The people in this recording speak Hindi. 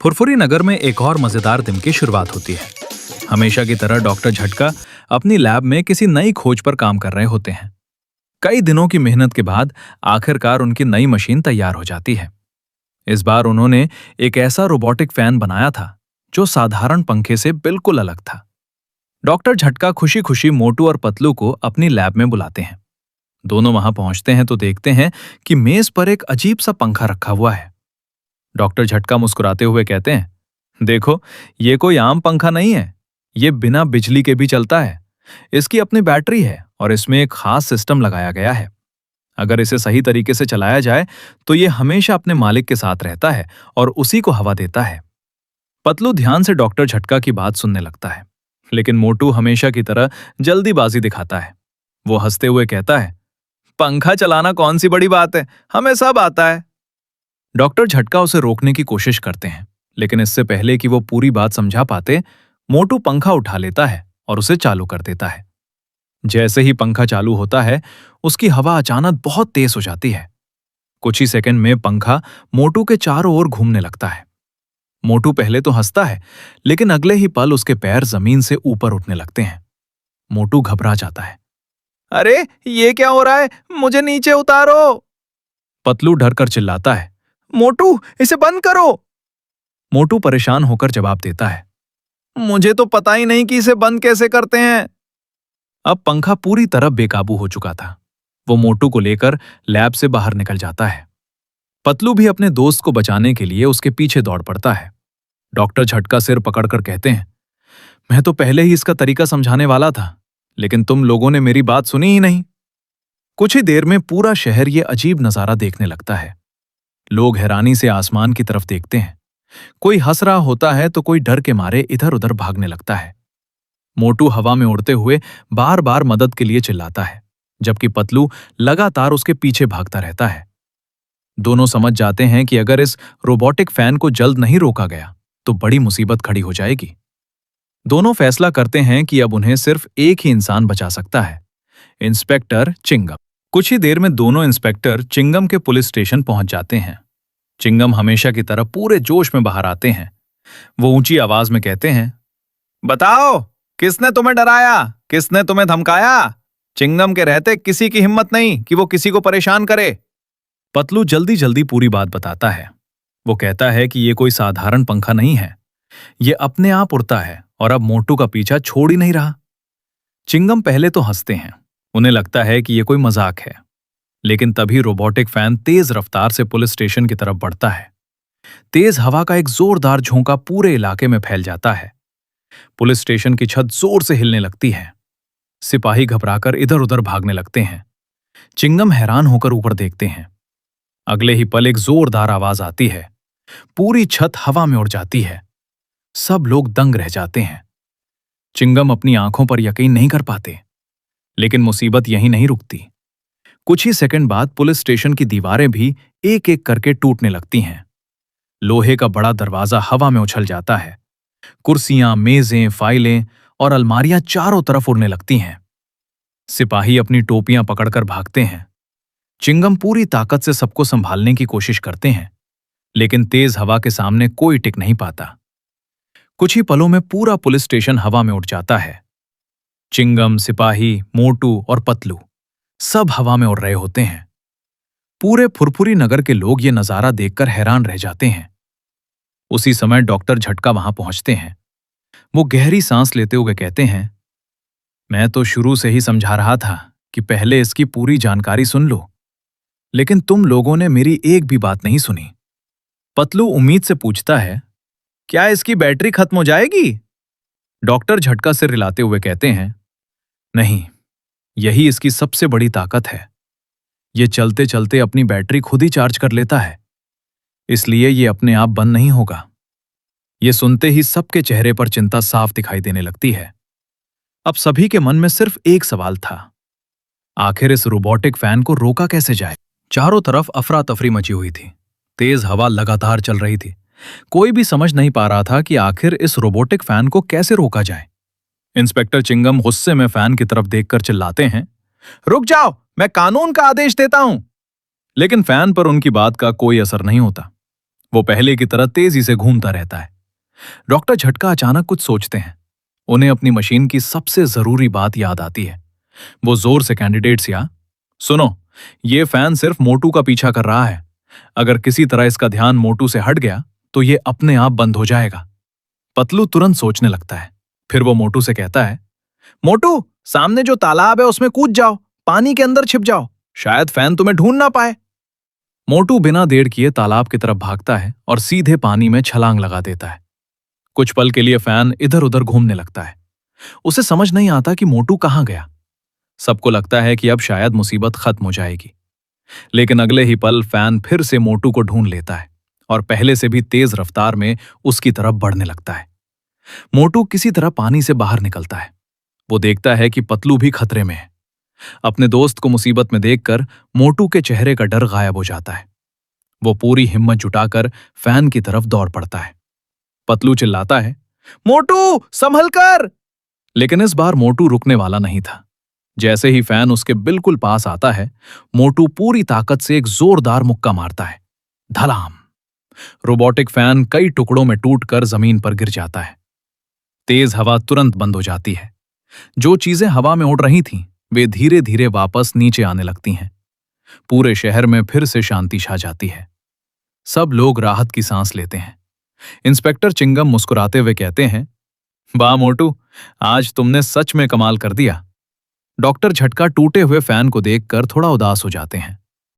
फुरफुरी नगर में एक और मजेदार दिन की शुरुआत होती है। हमेशा की तरह डॉक्टर झटका अपनी लैब में किसी नई खोज पर काम कर रहे होते हैं। कई दिनों की मेहनत के बाद आखिरकार उनकी नई मशीन तैयार हो जाती है। इस बार उन्होंने एक ऐसा रोबोटिक फैन बनाया था जो साधारण पंखे से बिल्कुल अलग था। डॉक्टर झटका खुशी खुशी मोटू और पतलू को अपनी लैब में बुलाते हैं। दोनों वहां पहुंचते हैं तो देखते हैं कि मेज पर एक अजीब सा पंखा रखा हुआ है। डॉक्टर झटका मुस्कुराते हुए कहते हैं, देखो, ये कोई आम पंखा नहीं है। ये बिना बिजली के भी चलता है। इसकी अपनी बैटरी है और इसमें एक खास सिस्टम लगाया गया है। अगर इसे सही तरीके से चलाया जाए तो ये हमेशा अपने मालिक के साथ रहता है और उसी को हवा देता है। पतलू ध्यान से डॉक्टर झटका की बात सुनने लगता है, लेकिन मोटू हमेशा की तरह जल्दीबाजी दिखाता है। वो हंसते हुए कहता है, पंखा चलाना कौन सी बड़ी बात है, हमें सब आता है। डॉक्टर झटका उसे रोकने की कोशिश करते हैं, लेकिन इससे पहले कि वो पूरी बात समझा पाते, मोटू पंखा उठा लेता है और उसे चालू कर देता है। जैसे ही पंखा चालू होता है, उसकी हवा अचानक बहुत तेज हो जाती है। कुछ ही सेकंड में पंखा मोटू के चारों ओर घूमने लगता है। मोटू पहले तो हंसता है, लेकिन अगले ही पल उसके पैर जमीन से ऊपर उठने लगते हैं। मोटू घबरा जाता है। अरे, ये क्या हो रहा है? मुझे नीचे उतारो! पतलू डर कर चिल्लाता है, मोटू, इसे बंद करो! मोटू परेशान होकर जवाब देता है, मुझे तो पता ही नहीं कि इसे बंद कैसे करते हैं। अब पंखा पूरी तरह बेकाबू हो चुका था। वो मोटू को लेकर लैब से बाहर निकल जाता है। पतलू भी अपने दोस्त को बचाने के लिए उसके पीछे दौड़ पड़ता है। डॉक्टर झटका सिर पकड़कर कहते हैं, मैं तो पहले ही इसका तरीका समझाने वाला था, लेकिन तुम लोगों ने मेरी बात सुनी ही नहीं। कुछ ही देर में पूरा शहर ये अजीब नजारा देखने लगता है। लोग हैरानी से आसमान की तरफ देखते हैं। कोई हंस रहा होता है तो कोई डर के मारे इधर उधर भागने लगता है। मोटू हवा में उड़ते हुए बार बार मदद के लिए चिल्लाता है, जबकि पतलू लगातार उसके पीछे भागता रहता है। दोनों समझ जाते हैं कि अगर इस रोबोटिक फैन को जल्द नहीं रोका गया तो बड़ी मुसीबत खड़ी हो जाएगी। दोनों फैसला करते हैं कि अब उन्हें सिर्फ एक ही इंसान बचा सकता है, इंस्पेक्टर चिंगम। कुछ ही देर में दोनों इंस्पेक्टर चिंगम के पुलिस स्टेशन पहुंच जाते हैं। चिंगम हमेशा की तरह पूरे जोश में बाहर आते हैं। वो ऊंची आवाज में कहते हैं, बताओ, किसने तुम्हें डराया, किसने तुम्हें धमकाया? चिंगम के रहते किसी की हिम्मत नहीं कि वो किसी को परेशान करे। पतलू जल्दी जल्दी पूरी बात बताता है। वो कहता है कि ये कोई साधारण पंखा नहीं है। ये अपने आप उड़ता है और अब मोटू का पीछा छोड़ ही नहीं रहा। चिंगम पहले तो हंसते हैं, उन्हें लगता है कि ये कोई मजाक है, लेकिन तभी रोबोटिक फैन तेज रफ्तार से पुलिस स्टेशन की तरफ बढ़ता है। तेज हवा का एक जोरदार झोंका पूरे इलाके में फैल जाता है। पुलिस स्टेशन की छत जोर से हिलने लगती है। सिपाही घबराकर इधर उधर भागने लगते हैं। चिंगम हैरान होकर ऊपर देखते हैं। अगले ही पल एक जोरदार आवाज आती है। पूरी छत हवा में उड़ जाती है। सब लोग दंग रह जाते हैं। चिंगम अपनी आंखों पर यकीन नहीं कर पाते, लेकिन मुसीबत यहीं नहीं रुकती। कुछ ही सेकंड बाद पुलिस स्टेशन की दीवारें भी एक एक करके टूटने लगती हैं। लोहे का बड़ा दरवाजा हवा में उछल जाता है। कुर्सियां, मेजें, फाइलें और अलमारियां चारों तरफ उड़ने लगती हैं। सिपाही अपनी टोपियां पकड़कर भागते हैं। चिंगम पूरी ताकत से सबको संभालने की कोशिश करते हैं, लेकिन तेज हवा के सामने कोई टिक नहीं पाता। कुछ ही पलों में पूरा पुलिस स्टेशन हवा में उड़ जाता है। चिंगम, सिपाही, मोटू और पतलू सब हवा में उड़ रहे होते हैं। पूरे फुरफुरी नगर के लोग ये नजारा देखकर हैरान रह जाते हैं। उसी समय डॉक्टर झटका वहां पहुंचते हैं। वो गहरी सांस लेते हुए कहते हैं, मैं तो शुरू से ही समझा रहा था कि पहले इसकी पूरी जानकारी सुन लो, लेकिन तुम लोगों ने मेरी एक भी बात नहीं सुनी। पतलू उम्मीद से पूछता है, क्या इसकी बैटरी खत्म हो जाएगी? डॉक्टर झटका सिर हिलाते हुए कहते हैं, नहीं, यही इसकी सबसे बड़ी ताकत है। ये चलते चलते अपनी बैटरी खुद ही चार्ज कर लेता है, इसलिए ये अपने आप बंद नहीं होगा। ये सुनते ही सबके चेहरे पर चिंता साफ दिखाई देने लगती है। अब सभी के मन में सिर्फ एक सवाल था, आखिर इस रोबोटिक फैन को रोका कैसे जाए? चारों तरफ अफरा तफरी मची हुई थी। तेज हवा लगातार चल रही थी। कोई भी समझ नहीं पा रहा था कि आखिर इस रोबोटिक फैन को कैसे रोका जाए। इंस्पेक्टर चिंगम गुस्से में फैन की तरफ देखकर चिल्लाते हैं, रुक जाओ, मैं कानून का आदेश देता हूं। लेकिन फैन पर उनकी बात का कोई असर नहीं होता। वो पहले की तरह तेजी से घूमता रहता है। डॉक्टर झटका अचानक कुछ सोचते हैं। उन्हें अपनी मशीन की सबसे जरूरी बात याद आती है। वो जोर से कैंडिडेट्स या सुनो, ये फैन सिर्फ मोटू का पीछा कर रहा है। अगर किसी तरह इसका ध्यान मोटू से हट गया तो ये अपने आप बंद हो जाएगा। पतलू तुरंत सोचने लगता है। फिर वो मोटू से कहता है, मोटू, सामने जो तालाब है उसमें कूद जाओ, पानी के अंदर छिप जाओ, शायद फैन तुम्हें ढूंढ ना पाए। मोटू बिना देर किए तालाब की तरफ भागता है और सीधे पानी में छलांग लगा देता है। कुछ पल के लिए फैन इधर उधर घूमने लगता है। उसे समझ नहीं आता कि मोटू कहां गया। सबको लगता है कि अब शायद मुसीबत खत्म हो जाएगी। लेकिन अगले ही पल फैन फिर से मोटू को ढूंढ लेता है और पहले से भी तेज रफ्तार में उसकी तरफ बढ़ने लगता है। मोटू किसी तरह पानी से बाहर निकलता है। वो देखता है कि पतलू भी खतरे में है। अपने दोस्त को मुसीबत में देखकर मोटू के चेहरे का डर गायब हो जाता है। वो पूरी हिम्मत जुटाकर फैन की तरफ दौड़ पड़ता है। पतलू चिल्लाता है, मोटू, संभल कर! लेकिन इस बार मोटू रुकने वाला नहीं था। जैसे ही फैन उसके बिल्कुल पास आता है, मोटू पूरी ताकत से एक जोरदार मुक्का मारता है। धलाम! रोबोटिक फैन कई टुकड़ों में टूटकर जमीन पर गिर जाता है। तेज हवा तुरंत बंद हो जाती है। जो चीजें हवा में उड़ रही थीं, वे धीरे धीरे वापस नीचे आने लगती हैं। पूरे शहर में फिर से शांति छा जाती है। सब लोग राहत की सांस लेते हैं। इंस्पेक्टर चिंगम मुस्कुराते हुए कहते हैं, वाह मोटू, आज तुमने सच में कमाल कर दिया। डॉक्टर झटका टूटे हुए फैन को देखकर थोड़ा उदास हो जाते हैं।